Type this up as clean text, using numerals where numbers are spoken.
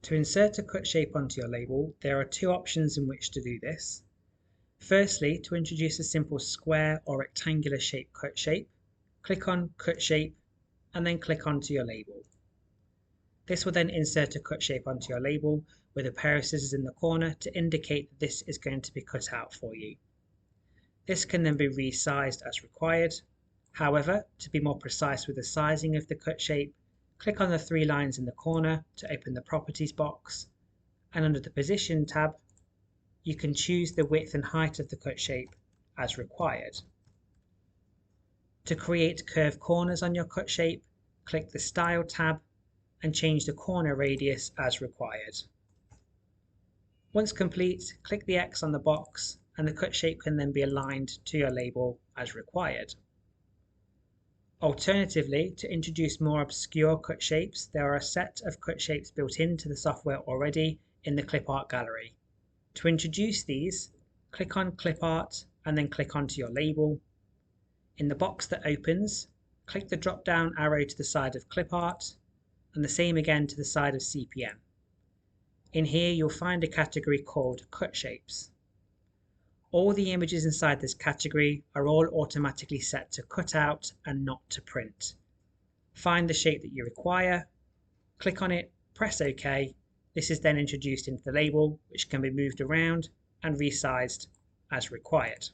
To insert a cut shape onto your label, there are two options in which to do this. Firstly, to introduce a simple square or rectangular shape cut shape, click on Cut Shape and then click onto your label. This will then insert a cut shape onto your label with a pair of scissors in the corner to indicate that this is going to be cut out for you. This can then be resized as required. However, to be more precise with the sizing of the cut shape, click on the three lines in the corner to open the Properties box, and under the Position tab, you can choose the width and height of the cut shape as required. To create curved corners on your cut shape, click the Style tab and change the corner radius as required. Once complete, click the X on the box and the cut shape can then be aligned to your label as required. Alternatively, to introduce more obscure cut shapes, there are a set of cut shapes built into the software already in the clip art gallery. To introduce these, click on Clip Art and then click onto your label. In the box that opens, click the drop down arrow to the side of Clip Art and the same again to the side of CPM. In here you'll find a category called Cut Shapes. All the images inside this category are all automatically set to cut out and not to print. Find the shape that you require, click on it, press OK. This is then introduced into the label, which can be moved around and resized as required.